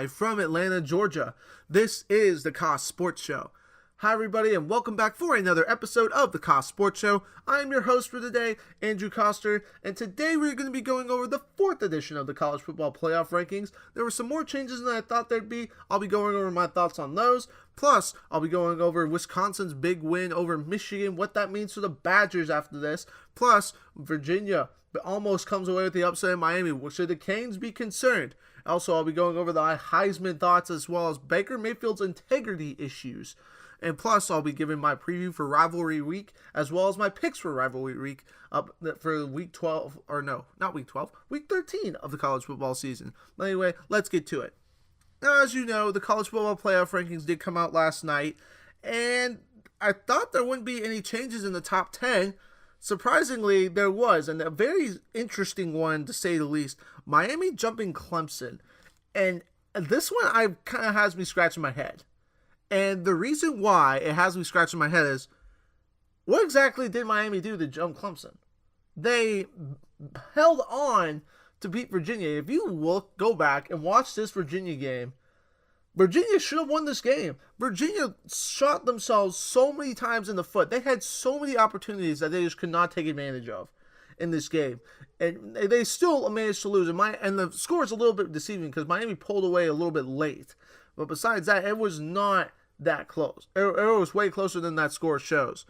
live from Atlanta, Georgia. This is the Kos Sports Show. Hi everybody and welcome back for another episode of the Kos Sports Show. I am your host for today, Andrew Koster, and today we're going to be going over the 4th edition of the College Football Playoff Rankings. There were some more changes than I thought there'd be. I'll be going over my thoughts on those. Plus, I'll be going over Wisconsin's big win over Michigan, what that means for the Badgers after this. Plus, Vriginia almost comes away with the upset in Miami. Should the Canes be concerned? Also, I'll be going over the Heisman thoughts as well as Baker Mayfield's integrity issues. And plus, I'll be giving my preview for Rivalry Week, as well as my picks for Rivalry Week up for Week 12, or no, not Week 12, Week 13 of the college football season. Anyway, let's get to it. Now, as you know, the college football playoff rankings did come out last night, and I thought there wouldn't be any changes in the top 10. Surprisingly, there was, and a very interesting one to say the least. Miami jumping Clemson, and this one kind of has me scratching my head. And the reason why it has me scratching my head is, what exactly did Miami do to jump Clemson? They held on to beat Virginia. If you go back and watch this Virginia game, Virginia should have won this game. Virginia shot themselves so many times in the foot. They had so many opportunities that they just could not take advantage of in this game. And they still managed to lose. And the score is a little bit deceiving because Miami pulled away a little bit late. But besides that, it was not that close. It was way closer than that score shows.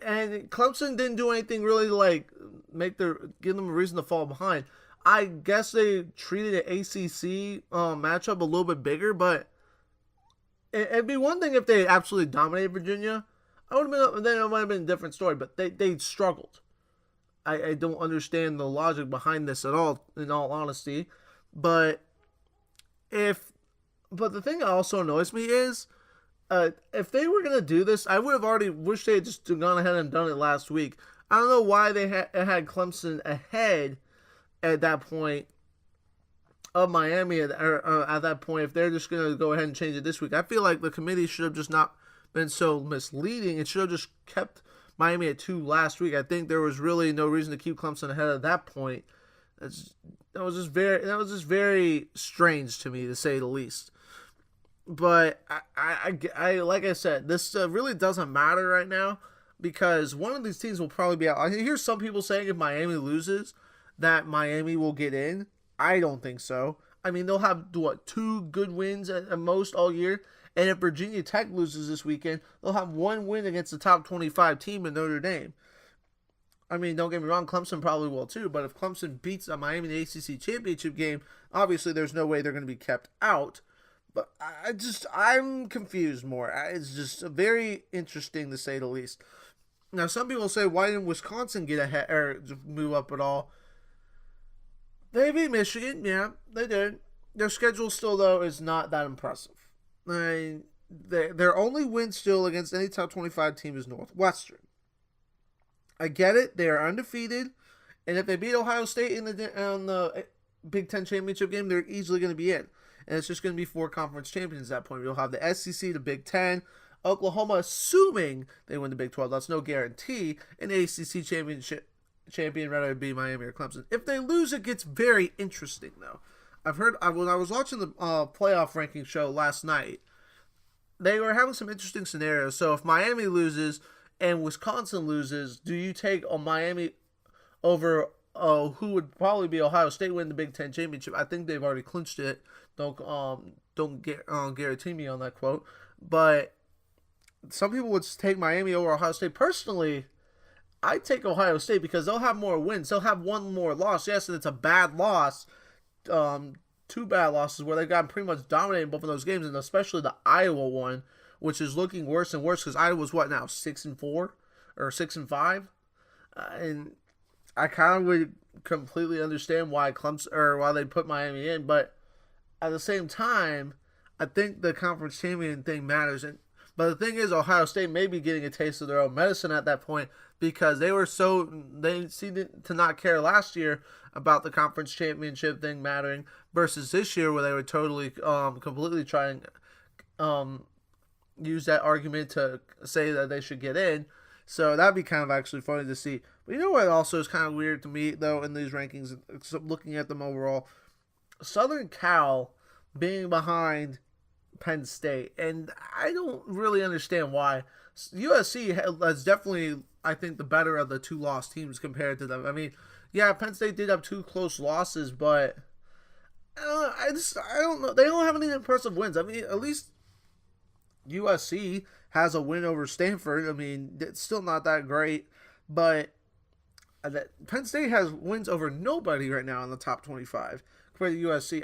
And Clemson didn't do anything really to give them a reason to fall behind. I guess they treated an ACC matchup a little bit bigger, but it'd be one thing if they absolutely dominated Virginia. Then it might have been a different story, but they struggled. I don't understand the logic behind this at all, in all honesty. But the thing that also annoys me is, if they were going to do this, I would have already wished they had just gone ahead and done it last week. I don't know why they had Clemson ahead at that point of Miami at that point. If they're just going to go ahead and change it this week, I feel like the committee should have just not been so misleading. It should have just kept Miami at 2 last week. I think there was really no reason to keep Clemson ahead at that point. That was just very strange to me, to say the least. But I like I said, this really doesn't matter right now because one of these teams will probably be out. I hear some people saying if Miami loses, that Miami will get in. I don't think so. I mean, they'll have 2 good wins at most all year. And if Virginia Tech loses this weekend, they'll have 1 win against the top 25 team in Notre Dame. I mean, don't get me wrong, Clemson probably will too, but if Clemson beats Miami in the ACC championship game, obviously there's no way they're going to be kept out. But I'm confused more. It's just very interesting to say the least. Now, some people say, why didn't Wisconsin get ahead or move up at all? They beat Michigan, yeah, they did. Their schedule still, though, is not that impressive. Their only win still against any top 25 team is Northwestern. I get it. They are undefeated. And if they beat Ohio State in the Big Ten championship game, they're easily going to be in. And it's just going to be 4 conference champions at that point. You'll have the SEC, the Big Ten, Oklahoma, assuming they win the Big 12. That's no guarantee. An ACC champion, rather be Miami or Clemson. If they lose, it gets very interesting, though. When I was watching the playoff ranking show last night, they were having some interesting scenarios. So if Miami loses and Wisconsin loses, do you take Miami over who would probably be Ohio State win the Big Ten championship? I think they've already clinched it. Don't guarantee me on that quote. But some people would take Miami over Ohio State. Personally, I take Ohio State because they'll have more wins. They'll have 1 more loss. Yes, and it's a bad loss. 2 bad losses where they've gotten pretty much dominated both of those games, and especially the Iowa one, which is looking worse and worse because Iowa's what now, 6-4 or 6-5, and I kind of would completely understand why why they put Miami in, but at the same time, I think the conference champion thing matters. But the thing is, Ohio State may be getting a taste of their own medicine at that point because they seemed to not care last year about the conference championship thing mattering versus this year where they were totally, completely trying use that argument to say that they should get in. So that'd be kind of actually funny to see. But you know what also is kind of weird to me, though, in these rankings, looking at them overall? Southern Cal being behind Penn State, and I don't really understand why. USC has definitely, I think, the better of the two lost teams compared to them. I mean, yeah, Penn State did have two close losses, but I don't know. They don't have any impressive wins. I mean, at least USC has a win over Stanford. I mean, it's still not that great, but Penn State has wins over nobody right now in the top 25 compared to USC.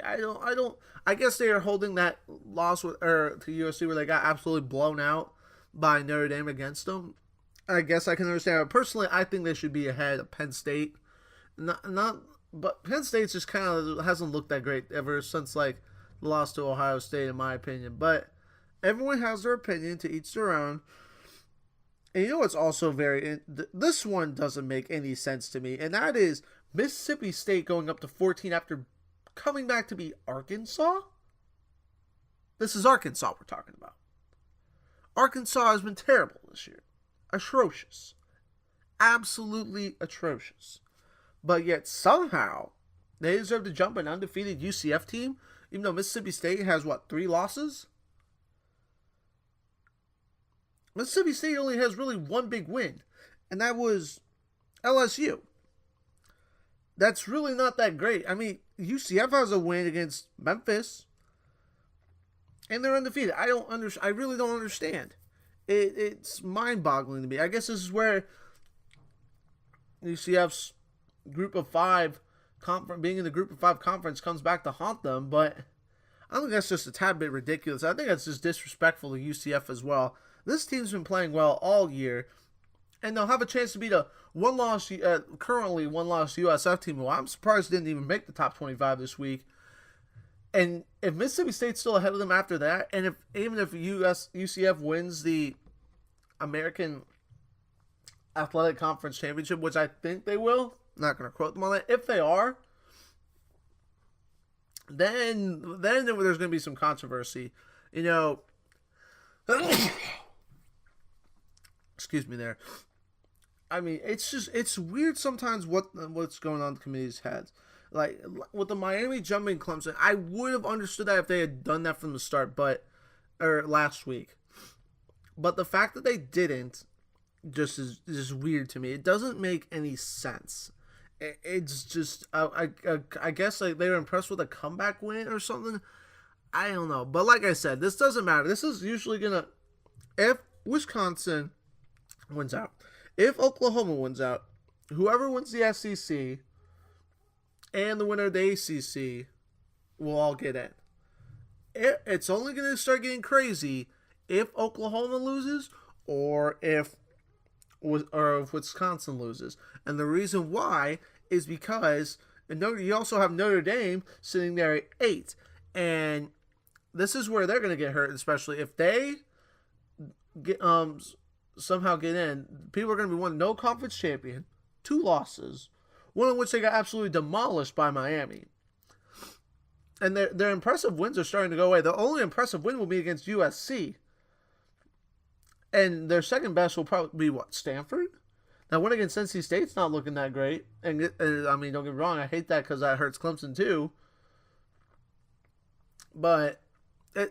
I guess they are holding that loss to USC where they got absolutely blown out by Notre Dame against them. I guess I can understand it. Personally, I think they should be ahead of Penn State. But Penn State just kind of hasn't looked that great ever since like the loss to Ohio State, in my opinion. But everyone has their opinion, to each their own. And you know what's also this one doesn't make any sense to me, and that is Mississippi State going up to 14 after coming back to beat Arkansas? This is Arkansas we're talking about. Arkansas has been terrible this year. Atrocious. Absolutely atrocious. But yet somehow they deserve to jump an undefeated UCF team, even though Mississippi State has, 3 losses? Mississippi State only has really one big win, and that was LSU. That's really not that great. I mean, UCF has a win against Memphis, and they're undefeated. I really don't understand. It's mind-boggling to me. I guess this is where UCF's Group of 5 being in the Group of 5 conference comes back to haunt them, but I think that's just a tad bit ridiculous. I think that's just disrespectful to UCF as well. This team's been playing well all year, and they'll have a chance to beat a currently one-loss USF team, who I'm surprised didn't even make the top 25 this week. And if Mississippi State's still ahead of them after that, and even if UCF wins the American Athletic Conference Championship, which I think they will, I'm not going to quote them on that. If they are, then there's going to be some controversy. You know, excuse me there. I mean, it's weird sometimes what's going on in the committee's heads. Like, with the Miami jumping Clemson, I would have understood that if they had done that from the start, or last week. But the fact that they didn't just is weird to me. It doesn't make any sense. It's just, I guess like they were impressed with a comeback win or something. I don't know. But like I said, this doesn't matter. This is usually if Wisconsin wins out, if Oklahoma wins out, whoever wins the SEC and the winner of the ACC will all get in. It's only going to start getting crazy if Oklahoma loses or if Wisconsin loses. And the reason why is because you also have Notre Dame sitting there at 8. And this is where they're going to get hurt, especially if they somehow get in. People are going to be one no conference champion, 2 losses, one of which they got absolutely demolished by Miami. And their impressive wins are starting to go away. The only impressive win will be against USC. And their second best will probably be, Stanford? Now, win against NC State's not looking that great. And I mean, don't get me wrong, I hate that because that hurts Clemson too. But I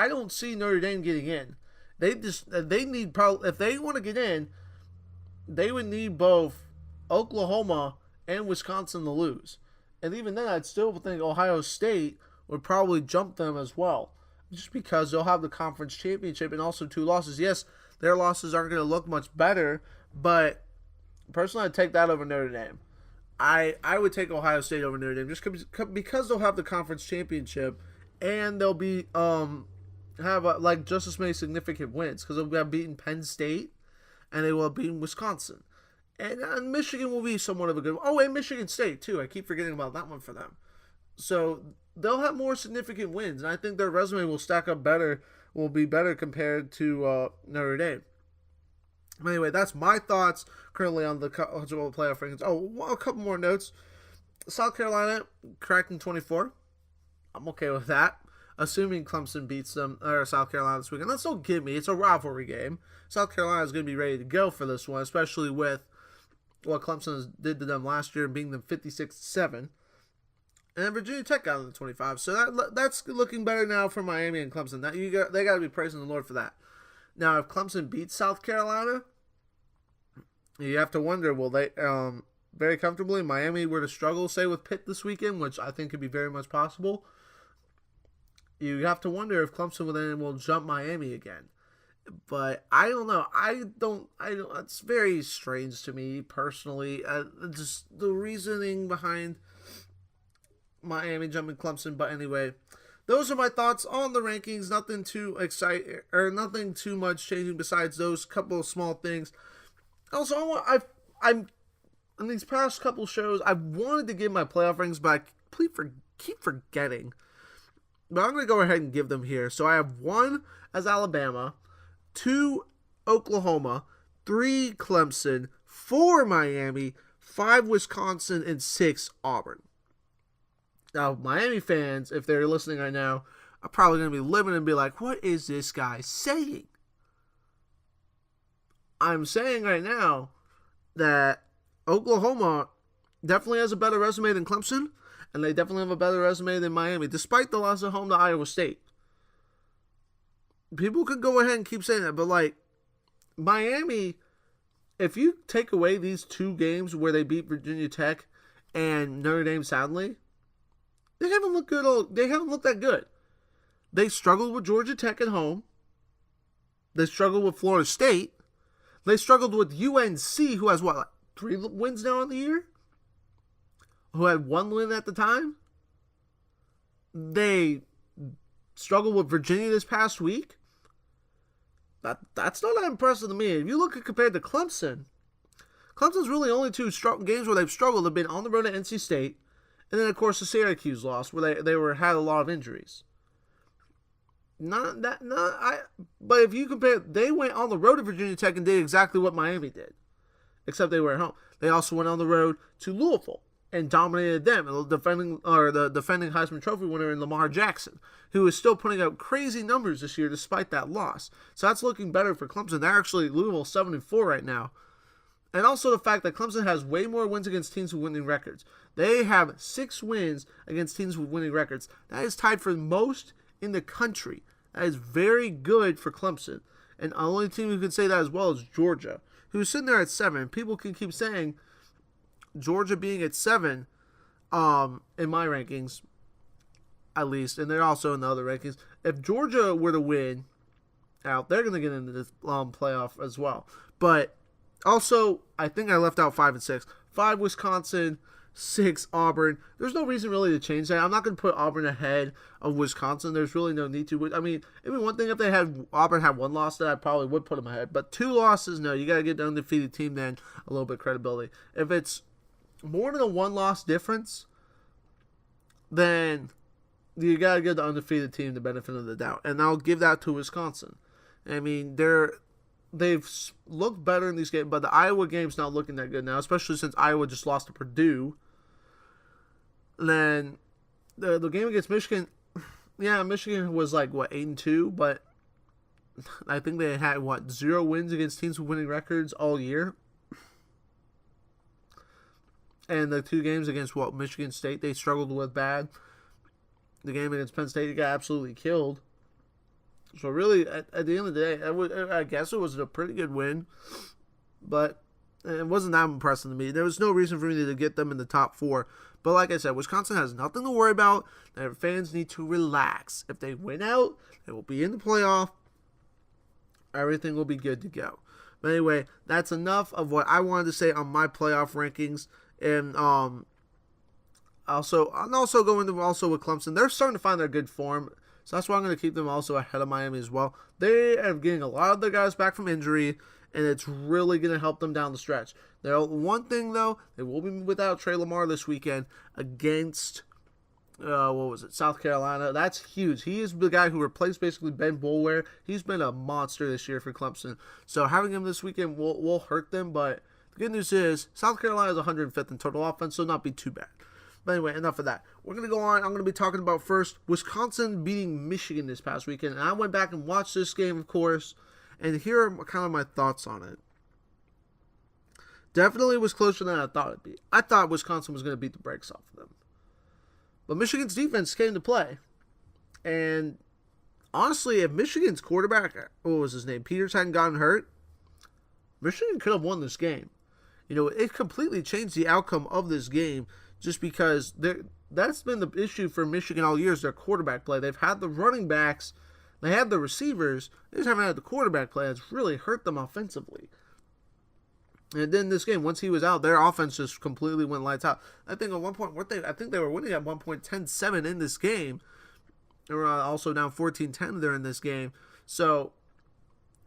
don't see Notre Dame getting in. If they want to get in, they would need both Oklahoma and Wisconsin to lose. And even then, I'd still think Ohio State would probably jump them as well. Just because they'll have the conference championship and also 2 losses. Yes, their losses aren't going to look much better, but personally, I'd take that over Notre Dame. I would take Ohio State over Notre Dame just because they'll have the conference championship and they'll be have just as many significant wins because they'll have beaten Penn State and they will have beaten Wisconsin. And Michigan will be somewhat of a good one. Oh, and Michigan State, too. I keep forgetting about that one for them. So they'll have more significant wins, and I think their resume will stack up better, will be better compared to Notre Dame. Anyway, that's my thoughts currently on the college football playoff rankings. Oh, a couple more notes. South Carolina cracked in 24. I'm okay with that, assuming Clemson beats them or South Carolina this weekend. That's don't give me. It's a rivalry game. South Carolina is going to be ready to go for this one, especially with what Clemson did to them last year, being them 56-7. And then Virginia Tech got in the 25. So that's looking better now for Miami and Clemson. They got to be praising the Lord for that. Now, if Clemson beats South Carolina, you have to wonder, will they very comfortably, Miami were to struggle, say, with Pitt this weekend, which I think could be very much possible. You have to wonder if Clemson will jump Miami again. But I don't know. I don't. It's very strange to me personally. Just the reasoning behind Miami jumping Clemson. But anyway, those are my thoughts on the rankings. Nothing too exciting or nothing too much changing besides those couple of small things. Also, I'm in these past couple shows, I wanted to give my playoff rankings, but I keep forgetting. But I'm going to go ahead and give them here. So I have 1 as Alabama, 2 Oklahoma, 3 Clemson, 4 Miami, 5 Wisconsin, and 6 Auburn. Now, Miami fans, if they're listening right now, are probably going to be living and be like, what is this guy saying? I'm saying right now that Oklahoma definitely has a better resume than Clemson, and they definitely have a better resume than Miami, despite the loss at home to Iowa State. People could go ahead and keep saying that, but like, Miami, if you take away these 2 games where they beat Virginia Tech and Notre Dame sadly, they haven't looked good. They haven't looked that good. They struggled with Georgia Tech at home. They struggled with Florida State. They struggled with UNC, who has what, like 3 wins now on the year? Who had 1 win at the time? They struggled with Virginia this past week. That's not that impressive to me. If you look at compared to Clemson, Clemson's really only 2 games where they've struggled have been on the road at NC State, and then of course the Syracuse loss where they had a lot of injuries. But if you compare, they went on the road to Virginia Tech and did exactly what Miami did, except they were at home. They also went on the road to Louisville and dominated them. The defending Heisman Trophy winner in Lamar Jackson, who is still putting up crazy numbers this year despite that loss. So that's looking better for Clemson. They're actually Louisville 7-4 right now. And also the fact that Clemson has way more wins against teams with winning records. They have 6 wins against teams with winning records. That is tied for most in the country. That is very good for Clemson. And the only team who can say that as well is Georgia, who's sitting there at 7. People can keep saying Georgia being at 7 in my rankings, at least, and they're also in the other rankings. If Georgia were to win out, they're going to get into this playoff as well. But also, I think I left out 5 and 6. 5 Wisconsin, 6 Auburn. There's no reason really to change that. I'm not going to put Auburn ahead of Wisconsin. There's really no need to. I mean, it'd be one thing if Auburn had 1 loss, that I probably would put them ahead. But 2 losses, no. You got to get the undefeated team then a little bit of credibility. If it's more than a 1-loss difference, then you got to give the undefeated team the benefit of the doubt. And I'll give that to Wisconsin. I mean, they've looked better in these games, but the Iowa game's not looking that good now, especially since Iowa just lost to Purdue. Then the game against Michigan, yeah, Michigan was like, 8-2, but I think they had, 0 wins against teams with winning records all year. And the 2 games against, Michigan State, they struggled with bad. The game against Penn State, they got absolutely killed. So really, at the end of the day, I guess it was a pretty good win. But it wasn't that impressive to me. There was no reason for me to get them in the top 4. But like I said, Wisconsin has nothing to worry about. Their fans need to relax. If they win out, they will be in the playoff. Everything will be good to go. But anyway, that's enough of what I wanted to say on my playoff rankings. And I'm also going to with Clemson. They're starting to find their good form. So that's why I'm going to keep them also ahead of Miami as well. They are getting a lot of their guys back from injury, and it's really going to help them down the stretch. One thing, though, they will be without Trey Lamar this weekend against, South Carolina. That's huge. He is the guy who replaced basically Ben Boulware. He's been a monster this year for Clemson. So having him this weekend will hurt them, but the good news is South Carolina is 105th in total offense, so not be too bad. But anyway, enough of that. We're going to go on. I'm going to be talking about first Wisconsin beating Michigan this past weekend. And I went back and watched this game, of course. And here are kind of my thoughts on it. Definitely was closer than I thought it'd be. I thought Wisconsin was going to beat the brakes off of them. But Michigan's defense came to play. And honestly, if Michigan's quarterback, what was his name, Peters, hadn't gotten hurt, Michigan could have won this game. It completely changed the outcome of this game just because that's been the issue for Michigan all year is their quarterback play. They've had the running backs, they had the receivers, they just haven't had the quarterback play. It's really hurt them offensively. And then this game, once he was out, their offense just completely went lights out. I think at one point, they were winning at 1.10-7 in this game. They were also down 14-10 there in this game. So,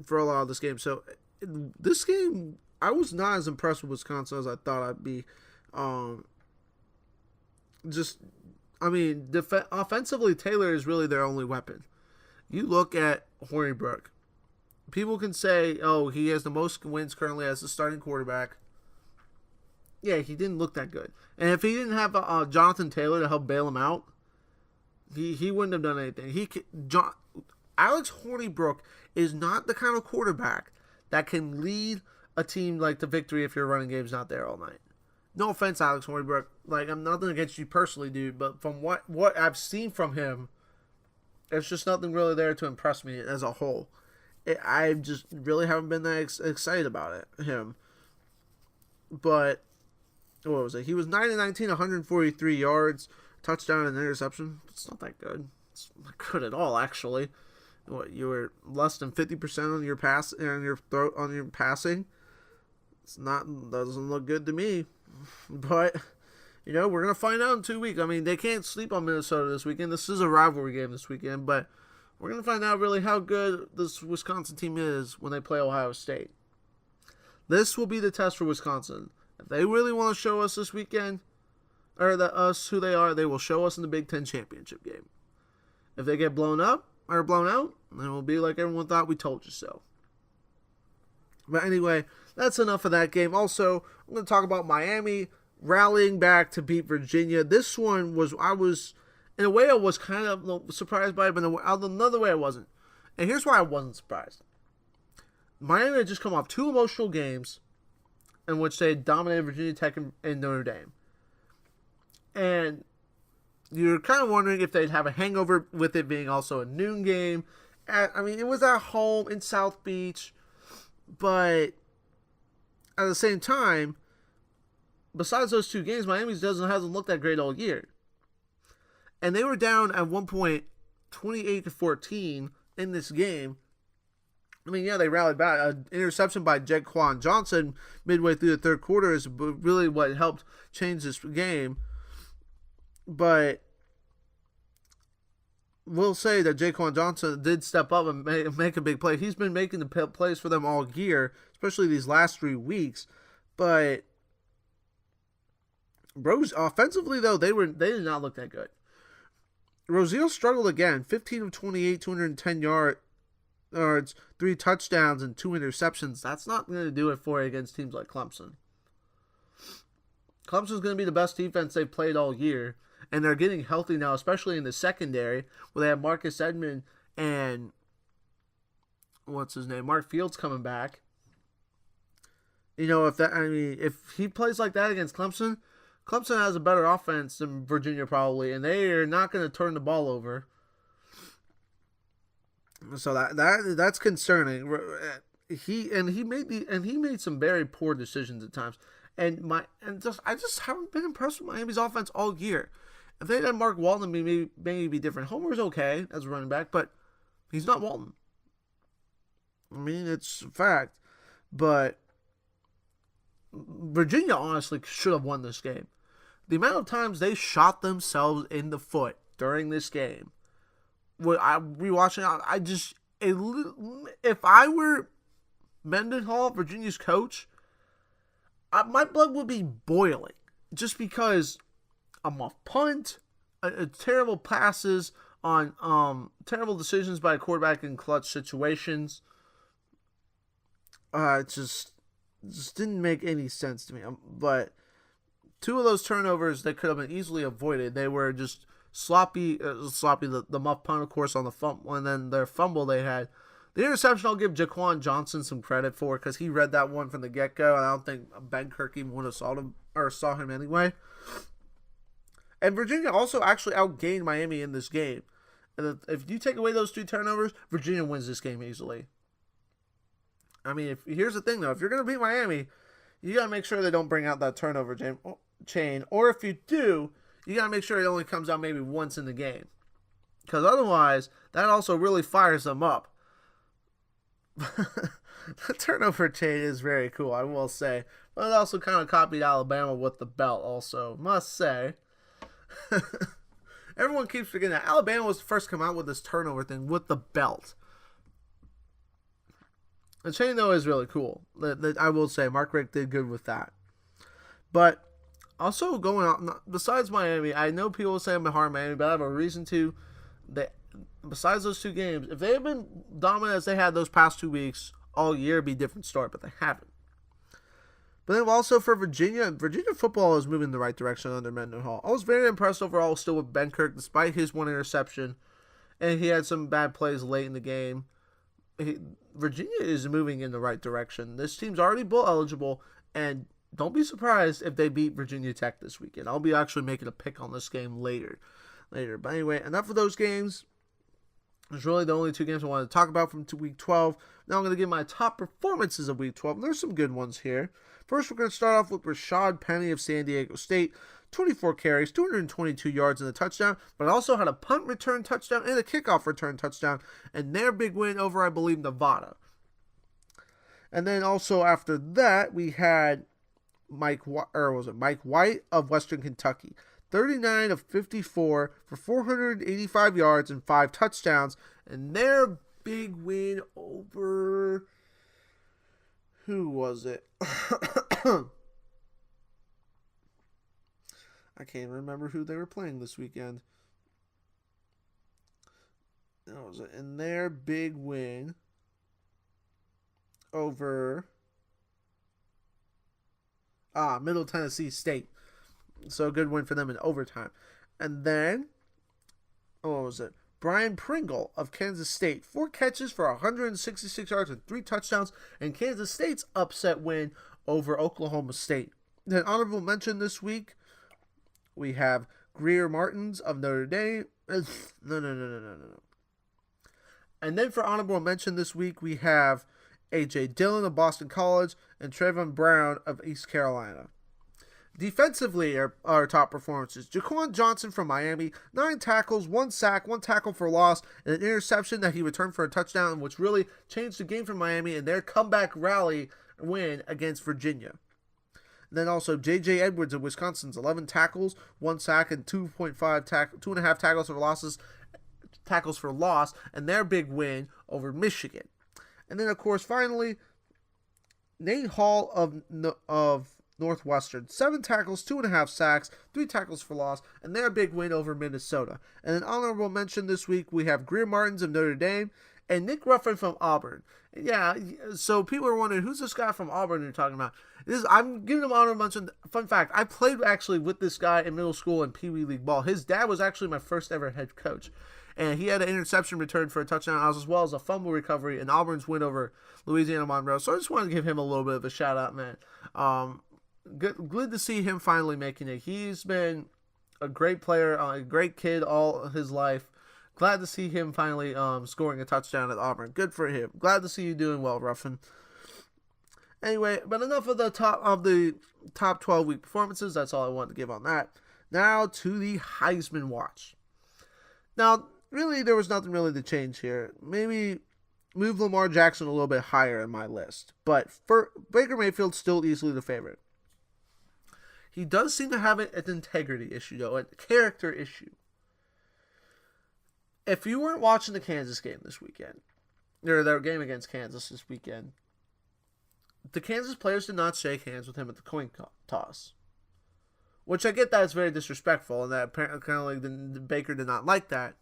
for a lot of this game. So, this game, I was not as impressed with Wisconsin as I thought I'd be. Offensively, Taylor is really their only weapon. You look at Hornibrook. People can say, oh, he has the most wins currently as the starting quarterback. Yeah, he didn't look that good. And if he didn't have Jonathan Taylor to help bail him out, he wouldn't have done anything. Alex Hornibrook is not the kind of quarterback that can lead a team like to victory if your running game's not there all night. No offense, Alex Hornibrook. I'm nothing against you personally, dude, but from what I've seen from him, there's just nothing really there to impress me as a whole. I just really haven't been that excited about him. But, what was it? He was 9-19, 143 yards, touchdown and interception. It's not that good. It's not good at all, actually. You were less than 50% on your passing. Doesn't look good to me. But, we're going to find out in 2 weeks. They can't sleep on Minnesota this weekend. This is a rivalry game this weekend, but we're going to find out really how good this Wisconsin team is when they play Ohio State. This will be the test for Wisconsin. If they really want to show us this weekend, or us who they are, they will show us in the Big Ten championship game. If they get blown out, then it will be like everyone thought we told you so. But anyway, that's enough of that game. Also, I'm going to talk about Miami rallying back to beat Virginia. This one in a way, I was kind of surprised by it, but another way I wasn't. And here's why I wasn't surprised. Miami had just come off 2 emotional games in which they dominated Virginia Tech and Notre Dame. And you're kind of wondering if they'd have a hangover with it being also a noon game. It was at home in South Beach. But at the same time, besides those 2 games, Miami hasn't looked that great all year. And they were down at one point 28-14 in this game. They rallied back. An interception by Jaquan Johnson midway through the third quarter is really what helped change this game. But we'll say that Jaquan Johnson did step up and make a big play. He's been making the plays for them all year, especially these last 3 weeks. But offensively, though, they did not look that good. Rozier struggled again, 15 of 28, 210 yards, 3 touchdowns, and 2 interceptions. That's not going to do it for you against teams like Clemson. Clemson's going to be the best defense they've played all year, and they're getting healthy now, especially in the secondary, where they have Marcus Edmond and Mark Fields coming back. If he plays like that against Clemson has a better offense than Virginia probably, and they are not going to turn the ball over. So that's concerning. He made some very poor decisions at times, I just haven't been impressed with Miami's offense all year. If they had Mark Walton, maybe be different. Homer's okay as a running back, but he's not Walton. It's a fact, but Virginia honestly should have won this game. The amount of times they shot themselves in the foot during this game. When I'm rewatching, if I were Mendenhall, Virginia's coach, my blood would be boiling. Just because a muff punt, terrible passes on terrible decisions by a quarterback in clutch situations. It just didn't make any sense to me. But 2 of those turnovers that could have been easily avoided. They were just sloppy. The muff punt, of course, on the fumble, and then their fumble they had. The interception, I'll give Jaquan Johnson some credit for because he read that one from the get-go, and I don't think Ben Kirk even would have saw him anyway. And Virginia also actually outgained Miami in this game. And if you take away those 2 turnovers, Virginia wins this game easily. I mean, here's the thing, though. If you're going to beat Miami, you got to make sure they don't bring out that turnover chain. Or if you do, you got to make sure it only comes out maybe once in the game. Because otherwise, that also really fires them up. The turnover chain is very cool, I will say. But it also kind of copied Alabama with the belt also, must say. Everyone keeps forgetting that Alabama was the first to come out with this turnover thing with the belt. The chain, though, is really cool. I will say, Mark Richt did good with that. But also going on, besides Miami, I know people say I'm hard Miami, but I have a reason to. Besides those 2 games, if they had been dominant as they had those past 2 weeks all year, it'd be a different story, but they haven't. But then also for Virginia football is moving in the right direction under Mendenhall. I was very impressed overall still with Ben Kirk, despite his 1 interception, and he had some bad plays late in the game. Virginia is moving in the right direction. This team's already bowl eligible, and don't be surprised if they beat Virginia Tech this weekend. I'll be actually making a pick on this game later. But anyway, enough of those games. There's really the only 2 games I wanted to talk about from week 12. Now I'm going to give my top performances of week 12. There's some good ones here. First, we're going to start off with Rashad Penny of San Diego State. 24 carries, 222 yards and a touchdown, but also had a punt return touchdown and a kickoff return touchdown, and their big win over, I believe, Nevada. And then also after that, we had Mike White of Western Kentucky. 39 of 54 for 485 yards and 5 touchdowns, and their big win over... Who was it? I can't remember who they were playing this weekend. That was it. And their big win over Middle Tennessee State. So a good win for them in overtime. And then, what was it? Brian Pringle of Kansas State. 4 catches for 166 yards and 3 touchdowns. And Kansas State's upset win over Oklahoma State. Then honorable mention this week, we have Greer Martins of Notre Dame. No. And then for honorable mention this week, we have A.J. Dillon of Boston College and Trayvon Brown of East Carolina. Defensively, our top performances. Jaquan Johnson from Miami, 9 tackles, 1 sack, 1 tackle for loss, and an interception that he returned for a touchdown, which really changed the game for Miami and their comeback rally win against Virginia. And then also J.J. Edwards of Wisconsin's 11 tackles, 1 sack, and 2.5 tackles for loss, and their big win over Michigan. And then, of course, finally, Nate Hall of Northwestern, 7 tackles, 2.5 sacks, 3 tackles for loss, and their big win over Minnesota. And an honorable mention this week, we have Greer Martins of Notre Dame and Nick Ruffin from Auburn. Yeah, so people are wondering, who's this guy from Auburn you're talking about? I'm giving him honorable mention. Fun fact, I played actually with this guy in middle school in Pee Wee League ball. His dad was actually my first ever head coach. And he had an interception return for a touchdown, as well as a fumble recovery in Auburn's win over Louisiana Monroe. So I just wanted to give him a little bit of a shout out, man. Good to see him finally making it. He's been a great player, a great kid all his life. Glad to see him finally scoring a touchdown at Auburn. Good for him. Glad to see you doing well, Ruffin. Anyway, but enough of the top 12 week performances. That's all I wanted to give on that. Now to the Heisman Watch. Now, really, there was nothing really to change here. Maybe move Lamar Jackson a little bit higher in my list. But for Baker Mayfield, still easily the favorite. He does seem to have an integrity issue, though, a character issue. If you weren't watching the Kansas game this weekend, or their game against Kansas this weekend, the Kansas players did not shake hands with him at the coin toss. Which I get that it's very disrespectful, and that apparently Baker did not like that.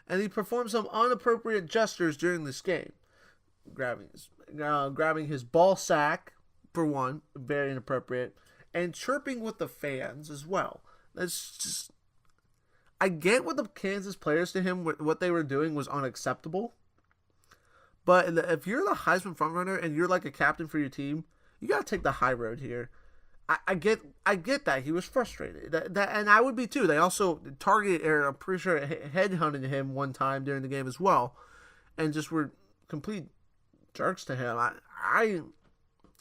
And he performed some inappropriate gestures during this game. Grabbing his ball sack, for one, very inappropriate, and chirping with the fans as well. That's just... I get what the Kansas players to him, what they were doing was unacceptable. But if you're the Heisman frontrunner and you're like a captain for your team, you got to take the high road here. I get that he was frustrated. And I would be too. They also targeted, or I'm pretty sure headhunted him one time during the game as well, and just were complete jerks to him.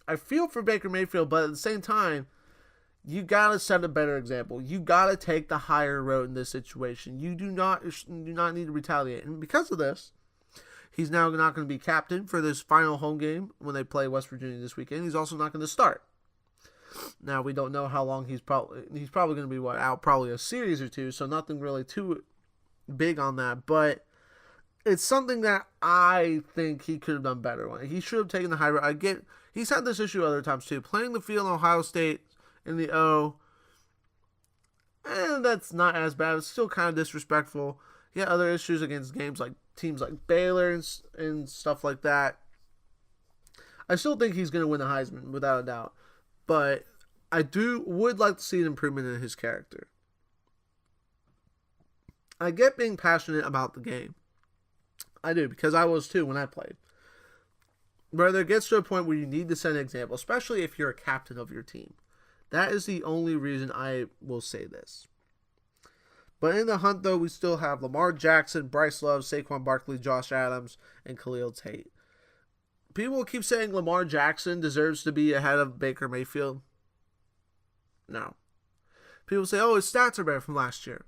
I feel for Baker Mayfield, but at the same time, you gotta set a better example. You gotta take the higher road in this situation. You do not need to retaliate, and because of this, he's now not going to be captain for this final home game when they play West Virginia this weekend. He's also not going to start. Now, we don't know how long he's probably going to be out probably a series or two, so nothing really too big on that, but it's something that I think he could have done better on. He should have taken the high road. He's had this issue other times too, playing the field in Ohio State in the O, and that's not as bad. It's still kind of disrespectful. He had other issues against teams like Baylor and stuff like that. I still think he's going to win the Heisman without a doubt, but I would like to see an improvement in his character. I get being passionate about the game. I do, because I was too when I played. But there gets to a point where you need to set an example, especially if you're a captain of your team. That is the only reason I will say this. But in the hunt, though, we still have Lamar Jackson, Bryce Love, Saquon Barkley, Josh Adams, and Khalil Tate. People keep saying Lamar Jackson deserves to be ahead of Baker Mayfield. No. People say, oh, his stats are better from last year.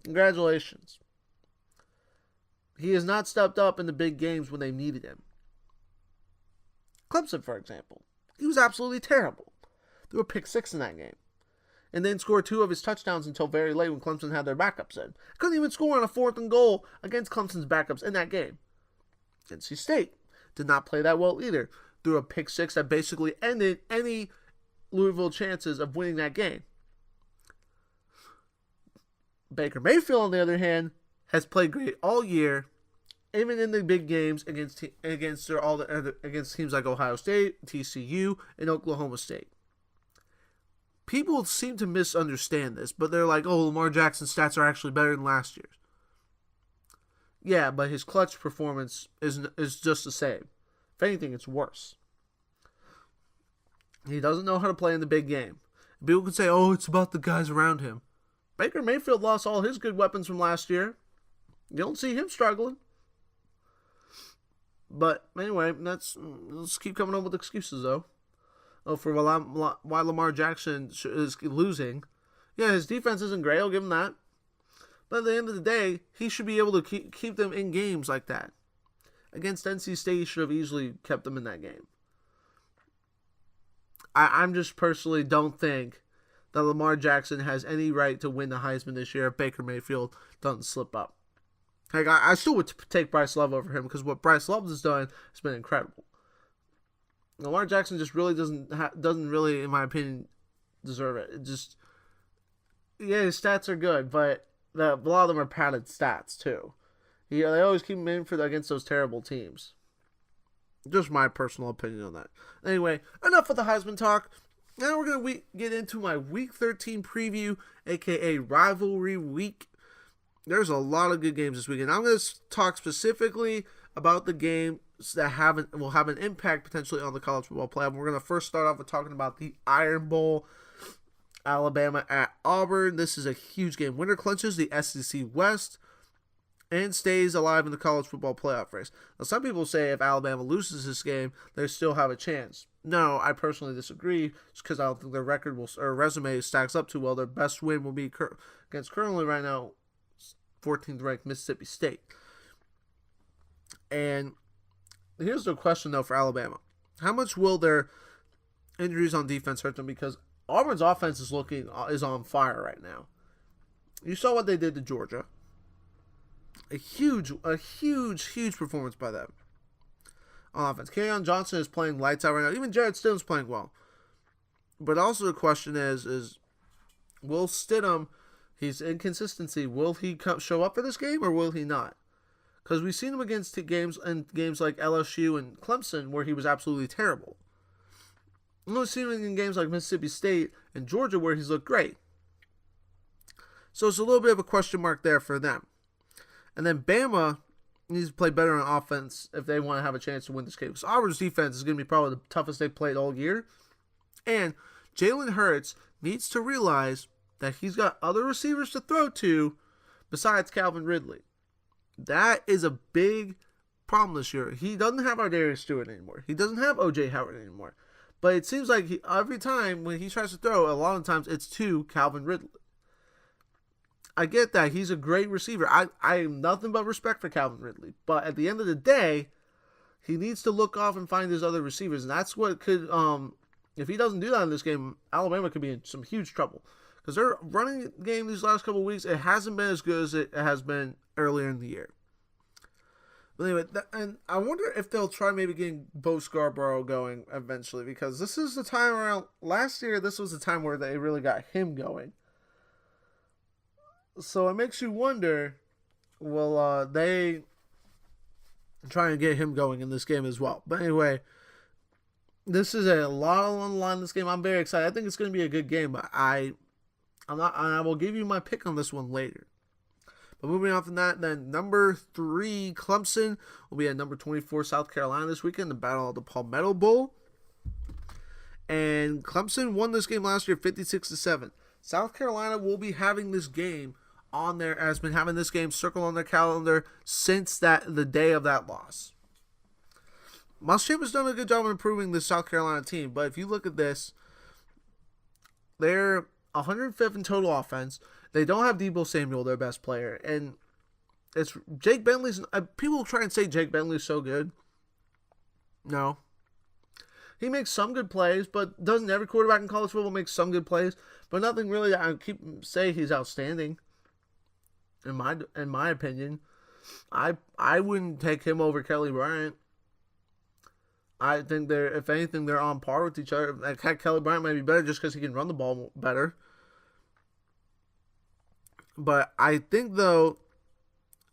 Congratulations. He has not stepped up in the big games when they needed him. Clemson, for example. He was absolutely terrible. They were pick 6 in that game. And then scored 2 of his touchdowns until very late when Clemson had their backups in. Couldn't even score on a 4th and goal against Clemson's backups in that game. NC State did not play that well either. Threw a pick 6 that basically ended any Louisville chances of winning that game. Baker Mayfield, on the other hand, has played great all year, even in the big games against teams like Ohio State, TCU, and Oklahoma State. People seem to misunderstand this, but they're like, oh, Lamar Jackson's stats are actually better than last year's. Yeah, but his clutch performance is just the same. If anything, it's worse. He doesn't know how to play in the big game. People can say, oh, it's about the guys around him. Baker Mayfield lost all his good weapons from last year. You don't see him struggling. But anyway, let's keep coming up with excuses, though. For why Lamar Jackson is losing. Yeah, his defense isn't great, I'll give him that. But at the end of the day, he should be able to keep them in games like that. Against NC State, he should have easily kept them in that game. I'm just personally don't think that Lamar Jackson has any right to win the Heisman this year if Baker Mayfield doesn't slip up. Like, I still would take Bryce Love over him because what Bryce Love has done has been incredible. Lamar Jackson just really doesn't really, in my opinion, deserve it. His stats are good, but a lot of them are padded stats too. They always keep him in against those terrible teams. Just my personal opinion on that. Anyway, enough of the Heisman talk. Now we're going to get into my Week 13 preview, aka Rivalry Week. There's a lot of good games this weekend. I'm going to talk specifically about the games that will have an impact potentially on the college football playoff. We're going to first start off with talking about the Iron Bowl, Alabama at Auburn. This is a huge game. Winner clinches the SEC West and stays alive in the college football playoff race. Now, some people say if Alabama loses this game, they still have a chance. No, I personally disagree, just because I don't think their resume stacks up too well. Their best win will be against currently right now 14th ranked Mississippi State. And here's the question, though, for Alabama. How much will their injuries on defense hurt them? Because Auburn's offense is on fire right now. You saw what they did to Georgia. A huge performance by them on offense. Kerryon Johnson is playing lights out right now. Even Jared Stidham's playing well. But also the question is will Stidham, his inconsistency, will he show up for this game or will he not? Because we've seen him against games like LSU and Clemson where he was absolutely terrible. We've seen him in games like Mississippi State and Georgia where he's looked great. So it's a little bit of a question mark there for them. And then Bama needs to play better on offense if they want to have a chance to win this game. Because Auburn's defense is going to be probably the toughest they've played all year. And Jalen Hurts needs to realize that he's got other receivers to throw to besides Calvin Ridley. That is a big problem this year. He doesn't have Darius Stewart anymore. He doesn't have O.J. Howard anymore. But it seems like every time when he tries to throw, a lot of times it's to Calvin Ridley. I get that. He's a great receiver. I have nothing but respect for Calvin Ridley. But at the end of the day, he needs to look off and find his other receivers. And that's what could, if he doesn't do that in this game, Alabama could be in some huge trouble. Because their running game these last couple of weeks, it hasn't been as good as it has been earlier in the year. But anyway, and I wonder if they'll try maybe getting Bo Scarborough going eventually. Because this is the time around, last year, this was the time where they really got him going. So it makes you wonder, will they try and get him going in this game as well? But anyway, this is a lot on the line in this game. I'm very excited. I think it's going to be a good game, but I will give you my pick on this one later. But moving on from that, then number 3, Clemson will be at number 24, South Carolina this weekend, the Battle of the Palmetto Bowl. And Clemson won this game last year 56-7. South Carolina will be having this game on there, has been having this game circled on their calendar since the day of that loss. Muschamp has done a good job of improving this South Carolina team, but if you look at this, they're 105th in total offense. They don't have Deebo Samuel, their best player, and it's Jake Bentley's. People try and say Jake Bentley's so good. No. He makes some good plays, but doesn't every quarterback in college football make some good plays? But nothing really that I say he's outstanding. In my opinion, I wouldn't take him over Kelly Bryant. I think if anything, they're on par with each other. Like, Kelly Bryant might be better just because he can run the ball better. But I think, though,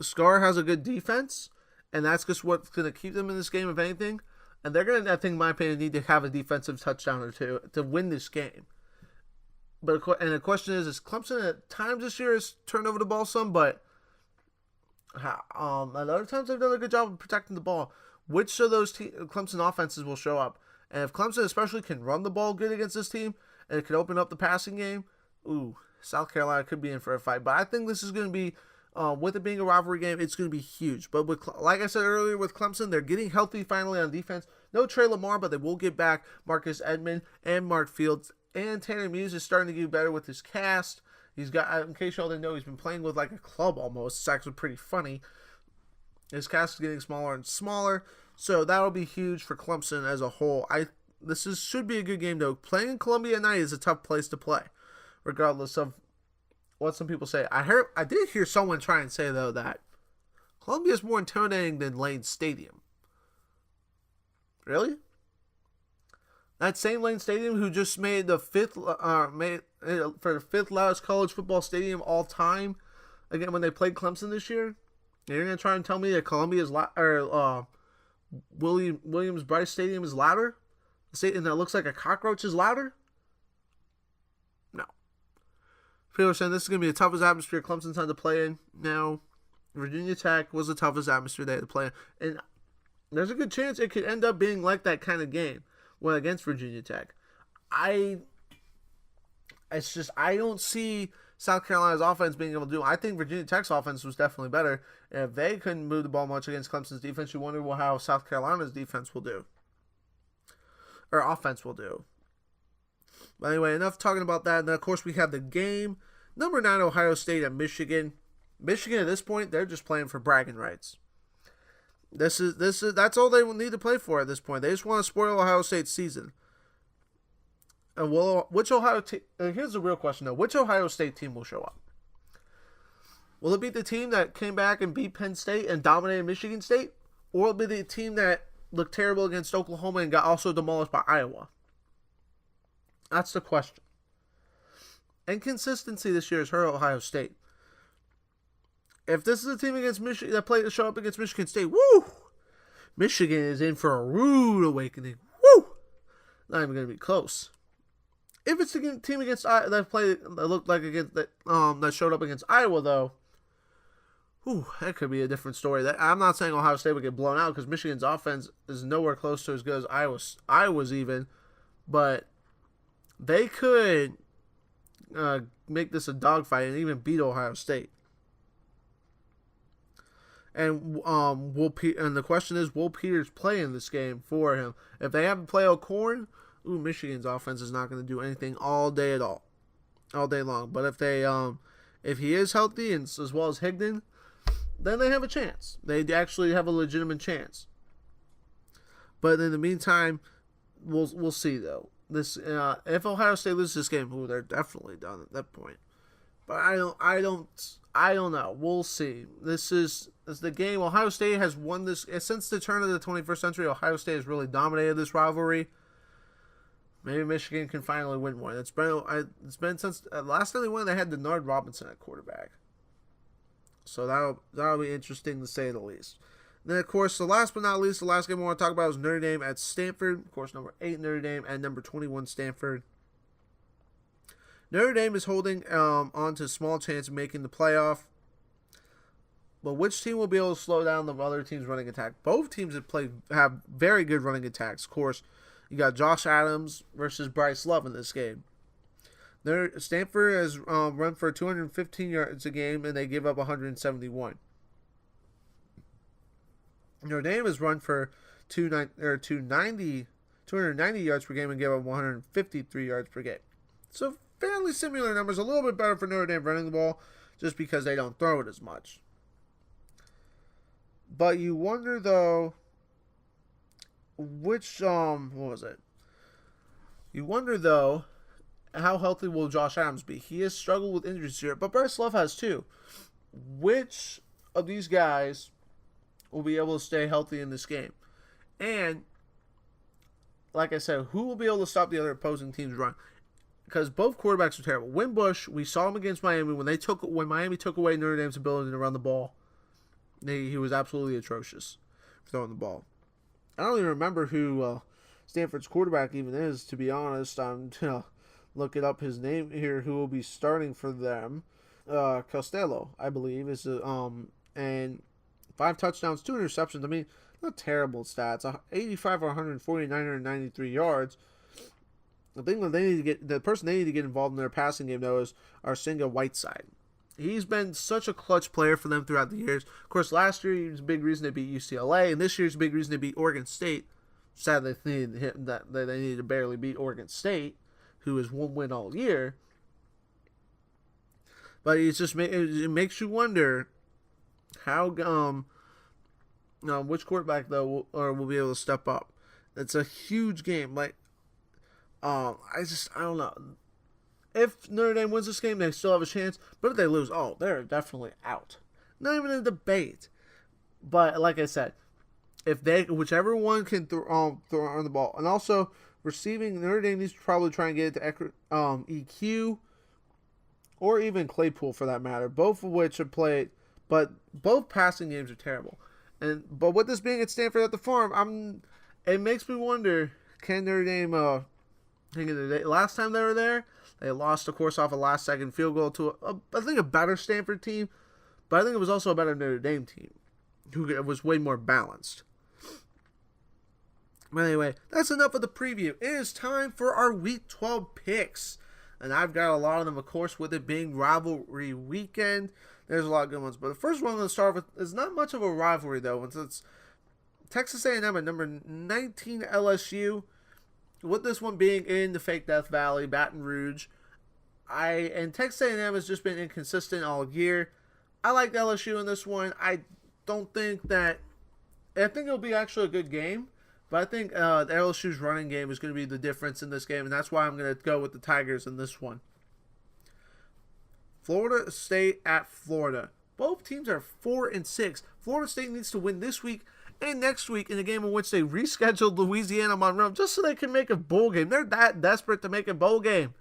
Scar has a good defense, and that's just what's going to keep them in this game, if anything. And they're going to, I think, in my opinion, need to have a defensive touchdown or two to win this game. But the question is Clemson at times this year has turned over the ball some, but at other times they've done a good job of protecting the ball. Which of those Clemson offenses will show up? And if Clemson especially can run the ball good against this team, and it can open up the passing game, South Carolina could be in for a fight. But I think this is going to be, with it being a rivalry game, it's going to be huge. But like I said earlier with Clemson, they're getting healthy finally on defense. No Trey Lamar, but they will get back Marcus Edmond and Mark Fields. And Tanner Muse is starting to get better with his cast. He's got, in case y'all didn't know, he's been playing with like a club almost. It's actually pretty funny. His cast is getting smaller and smaller. So that'll be huge for Clemson as a whole. Should be a good game though. Playing in Columbia at night is a tough place to play, regardless of what some people say. I did hear someone try and say though that Columbia is more intimidating than Lane Stadium. Really? That same Lane Stadium who just made the fifth loudest college football stadium all time, again when they played Clemson this year. And you're gonna try and tell me that Columbia's Williams-Brice Stadium is louder? The stadium that looks like a cockroach is louder? No. People are saying this is gonna be the toughest atmosphere Clemson's had to play in. Now, Virginia Tech was the toughest atmosphere they had to play in, and there's a good chance it could end up being like that kind of game. Well, against Virginia Tech. I don't see South Carolina's offense being able to do it. I think Virginia Tech's offense was definitely better. And if they couldn't move the ball much against Clemson's defense, you wonder how South Carolina's defense will do. Or offense will do. But anyway, enough talking about that. And then, of course, we have the game. Number 9, Ohio State at Michigan. Michigan, at this point, they're just playing for bragging rights. That's all they will need to play for at this point. They just want to spoil Ohio State's season. And here's the real question though: which Ohio State team will show up? Will it be the team that came back and beat Penn State and dominated Michigan State, or will it be the team that looked terrible against Oklahoma and got also demolished by Iowa? That's the question. Inconsistency this year has hurt Ohio State. If this is a team against Michigan that played to show up against Michigan State, woo! Michigan is in for a rude awakening. Woo! Not even going to be close. If it's the team against that showed up against Iowa, though, that could be a different story. I'm not saying Ohio State would get blown out because Michigan's offense is nowhere close to as good as Iowa's even, but they could make this a dogfight and even beat Ohio State. And and the question is, will Peters play in this game for him? If they have to play O'Corn, Michigan's offense is not going to do anything all day long. But if he is healthy and as well as Higdon, then they have a chance. They actually have a legitimate chance. But in the meantime, we'll see though. This if Ohio State loses this game, they're definitely done at that point. But I don't know. We'll see. This is the game. Ohio State has won this since the turn of the 21st century. Ohio State has really dominated this rivalry. Maybe Michigan can finally win one. It's been since last time they won. They had Denard Robinson at quarterback. So that'll be interesting to say the least. Then, of course, the last but not least, the last game I want to talk about is Notre Dame at Stanford. Of course, number 8 Notre Dame and number 21 Stanford. Notre Dame is holding on to a small chance of making the playoff. But which team will be able to slow down the other team's running attack? Both teams have very good running attacks. Of course, you got Josh Adams versus Bryce Love in this game. Stanford has run for 215 yards a game, and they give up 171. Notre Dame has run for 290 yards per game and gave up 153 yards per game. So fairly similar numbers. A little bit better for Notre Dame running the ball, just because they don't throw it as much. But you wonder though, what was it? You wonder though, how healthy will Josh Adams be? He has struggled with injuries here, but Bryce Love has too. Which of these guys will be able to stay healthy in this game? And like I said, who will be able to stop the other opposing team's run? Because both quarterbacks are terrible. Wimbush, we saw him against Miami when Miami took away Notre Dame's ability to run the ball. He was absolutely atrocious throwing the ball. I don't even remember who Stanford's quarterback even is, to be honest. I'm looking up his name here. Who will be starting for them? Costello, I believe, is and 5 touchdowns, 2 interceptions. I mean, not terrible stats. 85 or 140, 993 yards. The thing that the person they need to get involved in their passing game though is Arcega Whiteside. He's been such a clutch player for them throughout the years. Of course, last year he was a big reason they beat UCLA, and this year's a big reason they beat Oregon State. Sadly, they needed to barely beat Oregon State, who has one win all year. But it makes you wonder how which quarterback though will be able to step up. It's a huge game. Like I don't know. If Notre Dame wins this game, they still have a chance. But if they lose, they're definitely out. Not even a debate. But like I said, whichever one can throw on the ball, and also receiving, Notre Dame needs to probably try and get it to EQ or even Claypool for that matter. Both of which have played, but both passing games are terrible. But with this being at Stanford at the Farm, it makes me wonder: can Notre Dame last time they were there, they lost, of course, off a last-second field goal to, I think, a better Stanford team. But I think it was also a better Notre Dame team, who was way more balanced. But anyway, that's enough of the preview. It is time for our Week 12 picks. And I've got a lot of them, of course, with it being rivalry weekend. There's a lot of good ones. But the first one I'm going to start with is not much of a rivalry, though. It's Texas A&M at number 19 LSU. With this one being in the fake Death Valley, Baton Rouge. And Texas A&M has just been inconsistent all year. I like LSU in this one. I think it'll be actually a good game. But I think the LSU's running game is going to be the difference in this game. And that's why I'm going to go with the Tigers in this one. Florida State at Florida. Both teams are 4-6. Florida State needs to win this week and next week in a game in which they rescheduled Louisiana Monroe just so they can make a bowl game. They're that desperate to make a bowl game.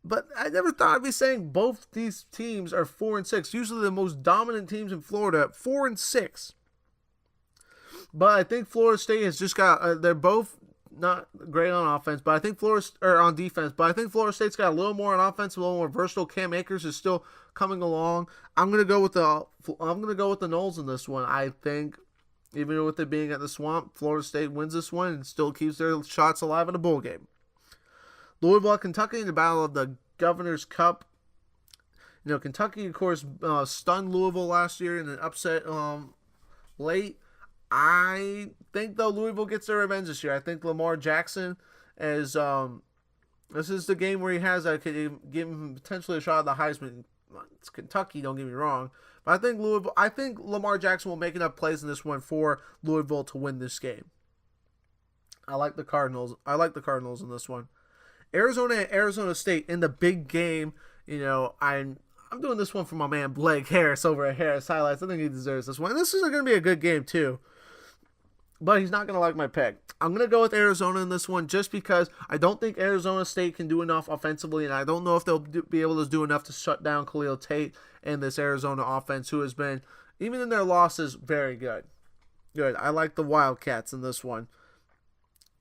But I never thought I'd be saying both these teams are 4-6. Usually the most dominant teams in Florida, 4-6. But I think Florida State has just got, they're both not great on offense, but I think on defense, but I think Florida State's got a little more on offense, a little more versatile. Cam Akers is still coming along. I'm going to go with the Noles in this one. I think even with it being at the Swamp, Florida State wins this one and still keeps their shots alive in a bowl game. Louisville at Kentucky in the Battle of the Governor's Cup. Kentucky, of course, stunned Louisville last year in an upset late. I think, though, Louisville gets their revenge this year. I think Lamar Jackson is this is the game where he has could give him potentially a shot at the Heisman. It's Kentucky, don't get me wrong. But I think Lamar Jackson will make enough plays in this one for Louisville to win this game. I like the Cardinals. In this one. Arizona and Arizona State in the big game. I'm doing this one for my man Blake Harris over at Harris Highlights. I think he deserves this one. And this is going to be a good game too. But he's not going to like my pick. I'm going to go with Arizona in this one just because I don't think Arizona State can do enough offensively, and I don't know if they'll be able to do enough to shut down Khalil Tate and this Arizona offense, who has been, even in their losses, very good. I like the Wildcats in this one.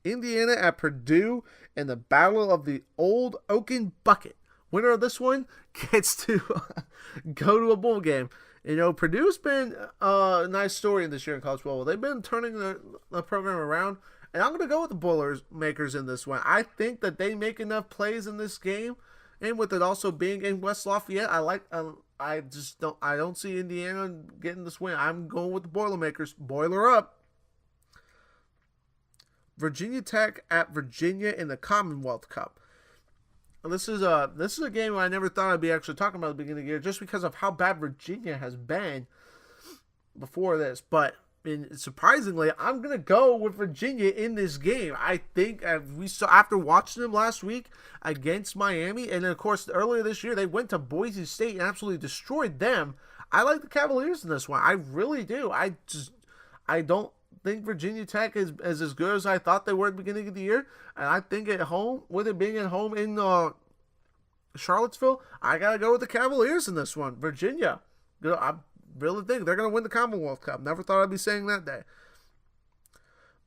Indiana at Purdue in the Battle of the Old Oaken Bucket. Winner of this one gets to go to a bowl game. Purdue's been a nice story in this year in college football. They've been turning the program around, and I'm going to go with the Boilermakers in this one. I think that they make enough plays in this game, and with it also being in West Lafayette, I don't see Indiana getting this win. I'm going with the Boilermakers. Boiler up. Virginia Tech at Virginia in the Commonwealth Cup. This is a game I never thought I'd be actually talking about at the beginning of the year, just because of how bad Virginia has been before this. But surprisingly, I'm gonna go with Virginia in this game. I think we saw after watching them last week against Miami, and then of course earlier this year they went to Boise State and absolutely destroyed them. I like the Cavaliers in this one. I really do. I don't think Virginia Tech is as good as I thought they were at the beginning of the year. And I think at home, with it being at home in Charlottesville, I got to go with the Cavaliers in this one. Virginia, I really think they're going to win the Commonwealth Cup. Never thought I'd be saying that day.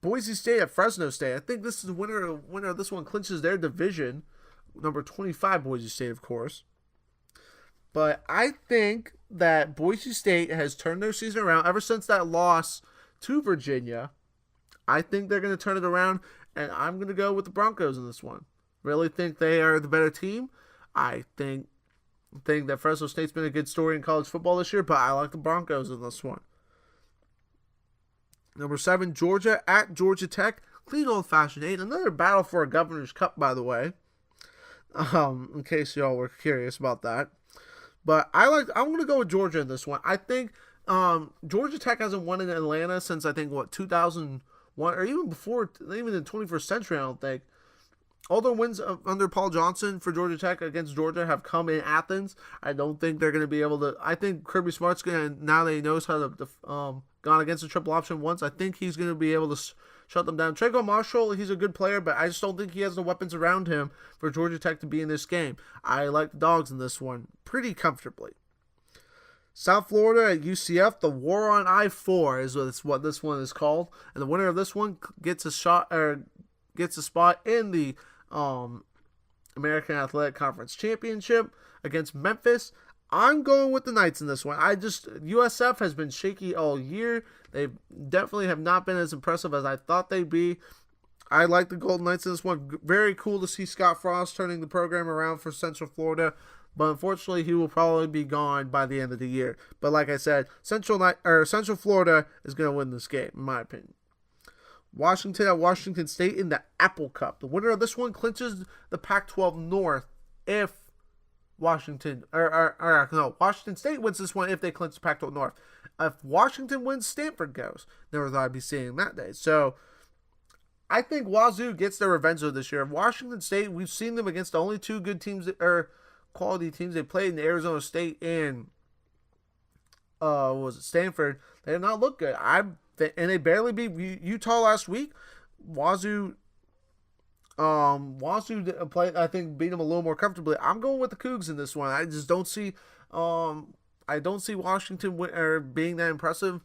Boise State at Fresno State. I think this is the winner of this one clinches their division. Number 25, Boise State, of course. But I think that Boise State has turned their season around ever since that loss to Virginia. I think they're going to turn it around, and I'm going to go with the Broncos in this one. Really think they are the better team. I think that Fresno State's been a good story in college football this year, but I like the Broncos in this one. Number 7, Georgia at Georgia Tech. Clean old-fashioned 8. Another battle for a Governor's Cup, by the way. In case y'all were curious about that. But I'm going to go with Georgia in this one. I think Georgia Tech hasn't won in Atlanta since, 2001, or even before, even in the 21st century, I don't think. All their wins under Paul Johnson for Georgia Tech against Georgia have come in Athens. I don't think they're going to be able to. I think Kirby Smart's going to, now that he knows how to gone against the triple option once, I think he's going to be able to shut them down. Trayvon Marshall, he's a good player, but I just don't think he has the weapons around him for Georgia Tech to be in this game. I like the Dogs in this one pretty comfortably. South Florida at UCF, the War on I-4 is what this one is called, and the winner of this one gets a spot in the American Athletic Conference Championship against Memphis. I'm going with the Knights in this one. USF has been shaky all year. They definitely have not been as impressive as I thought they'd be. I like the Golden Knights in this one. Very cool to see Scott Frost turning the program around for Central Florida. But unfortunately, he will probably be gone by the end of the year. But like I said, Central Florida is going to win this game, in my opinion. Washington at Washington State in the Apple Cup. The winner of this one clinches the Pac-12 North if Washington State wins this one if they clinch the Pac-12 North. If Washington wins, Stanford goes. Never thought I'd be seeing that day. So I think Wazoo gets their revenge this year. Washington State, we've seen them against the only two good teams that are quality teams they played in Arizona State and Stanford. They have not looked good. And they barely beat Utah last week. Wazoo played, I think, beat them a little more comfortably. I'm going with the Cougs in this one. I just don't see Washington being that impressive.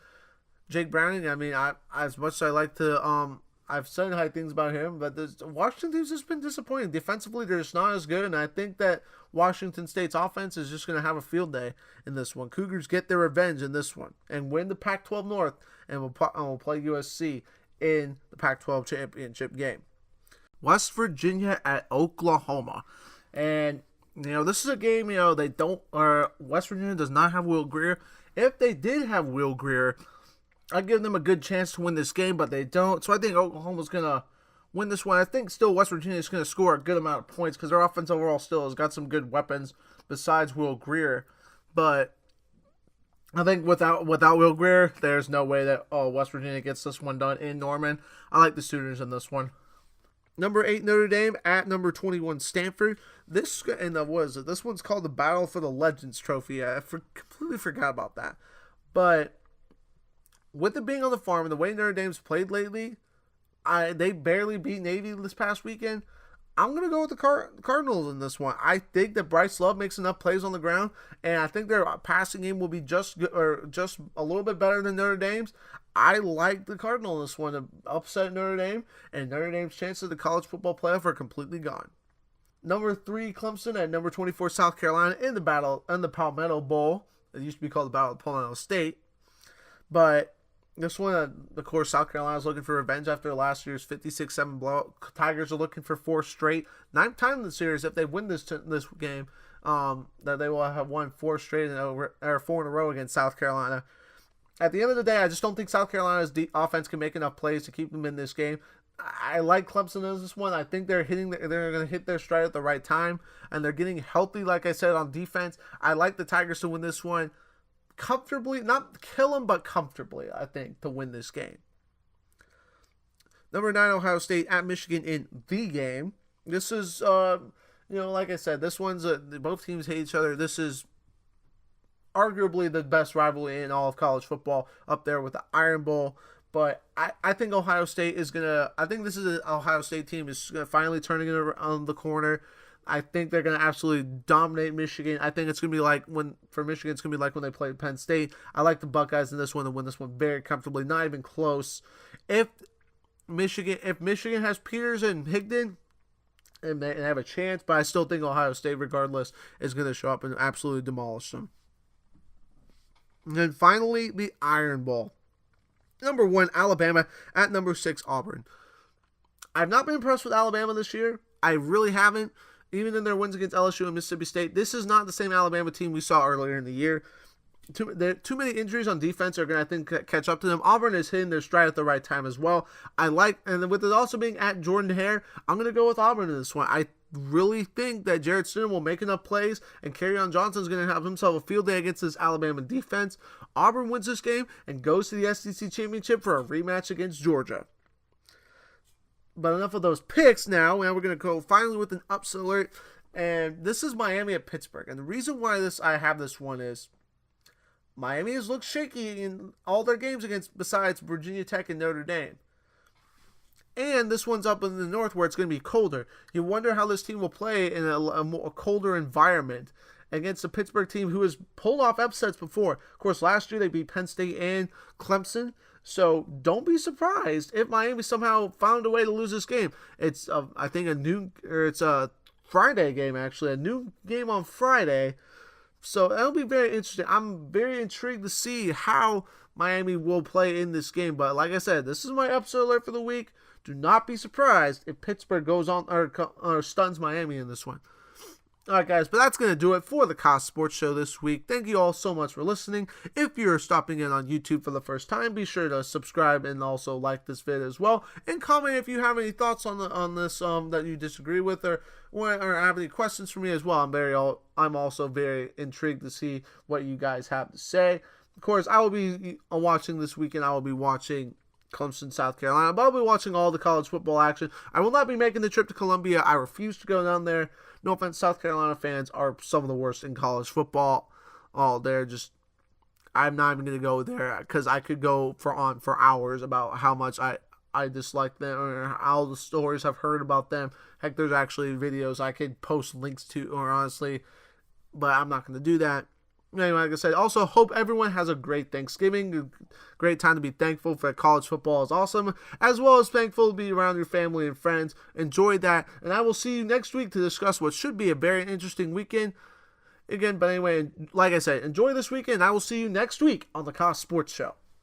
Jake Browning, as much as I like to, I've said high things about him, but Washington's just been disappointing. Defensively, they're just not as good, and I think that Washington State's offense is just going to have a field day in this one. Cougars get their revenge in this one and win the Pac-12 North, and we'll play USC in the Pac-12 championship game. West Virginia at Oklahoma. And, this is a game, West Virginia does not have Will Grier. If they did have Will Grier, I'd give them a good chance to win this game, but they don't. So I think Oklahoma's going to win this one. I think still West Virginia is going to score a good amount of points because their offense overall still has got some good weapons besides Will Grier. But I think without Will Grier, there's no way that West Virginia gets this one done in Norman. I like the Sooners in this one. Number 8 Notre Dame at number 21 Stanford. This one's called the Battle for the Legends Trophy. I completely forgot about that. But with it being on the farm and the way Notre Dame's played lately, they barely beat Navy this past weekend. I'm going to go with the Cardinals in this one. I think that Bryce Love makes enough plays on the ground, and I think their passing game will be just a little bit better than Notre Dame's. I like the Cardinals in this one to upset Notre Dame, and Notre Dame's chances of the college football playoff are completely gone. Number 3 Clemson at number 24 South Carolina in the Palmetto Bowl. It used to be called the Battle of Palmetto State, but this one, of course, South Carolina is looking for revenge after last year's 56-7 blowout. Tigers are looking for 4 straight. 9th time in the series, if they win this game, that they will have won 4 straight or 4 in a row against South Carolina. At the end of the day, I just don't think South Carolina's offense can make enough plays to keep them in this game. I like Clemson in this one. I think they're going to hit their stride at the right time, and they're getting healthy, like I said, on defense. I like the Tigers to win this one comfortably, not kill them, but comfortably, I think, to win this game. Number 9 Ohio State at Michigan in the game. This is, like I said, this one's, both teams hate each other. This is arguably the best rivalry in all of college football, up there with the Iron Bowl. But I think Ohio State is going to, I think this is an Ohio State team is finally turning it around the corner. I think they're going to absolutely dominate Michigan. I think it's going to be like for Michigan, it's going to be like when they played Penn State. I like the Buckeyes in this one to win this one very comfortably, not even close. If Michigan has Peters and Higdon, and they have a chance, but I still think Ohio State, regardless, is going to show up and absolutely demolish them. And then finally, the Iron Bowl. Number 1, Alabama at number 6, Auburn. I've not been impressed with Alabama this year. I really haven't. Even in their wins against LSU and Mississippi State, this is not the same Alabama team we saw earlier in the year. Too many injuries on defense are going to, I think, catch up to them. Auburn is hitting their stride at the right time as well. And with it also being at Jordan-Hare, I'm going to go with Auburn in this one. I really think that Jarrett Stidham will make enough plays, and Kerryon Johnson's going to have himself a field day against this Alabama defense. Auburn wins this game and goes to the SEC Championship for a rematch against Georgia. But enough of those picks now. Now we're going to go finally with an upset alert. And this is Miami at Pittsburgh. And the reason why I have this one is Miami has looked shaky in all their games besides Virginia Tech and Notre Dame. And this one's up in the north where it's going to be colder. You wonder how this team will play in a colder environment against a Pittsburgh team who has pulled off upsets before. Of course, last year they beat Penn State and Clemson. So don't be surprised if Miami somehow found a way to lose this game. It's I think it's a Friday game, actually, a new game on Friday. So that'll be very interesting. I'm very intrigued to see how Miami will play in this game. But like I said, this is my upset alert for the week. Do not be surprised if Pittsburgh goes on or stuns Miami in this one. All right, guys, but that's going to do it for the Kos Sports Show this week. Thank you all so much for listening. If you're stopping in on YouTube for the first time, be sure to subscribe and also like this video as well. And comment if you have any thoughts on this that you disagree with or have any questions for me as well. I'm also very intrigued to see what you guys have to say. Of course, I will be watching this weekend. I will be watching Clemson, South Carolina, but I'll be watching all the college football action. I will not be making the trip to Columbia. I refuse to go down there. No offense, South Carolina fans are some of the worst in college football. I'm not even going to go there because I could go for hours about how much I dislike them or all the stories I've heard about them. Heck, there's actually videos I could post links to, or honestly, but I'm not going to do that. Anyway, like I said, also hope everyone has a great Thanksgiving. Great time to be thankful for college football is awesome, as well as thankful to be around your family and friends. Enjoy that, and I will see you next week to discuss what should be a very interesting weekend. Again, but anyway, like I said, enjoy this weekend. I will see you next week on the Kos Sports Show.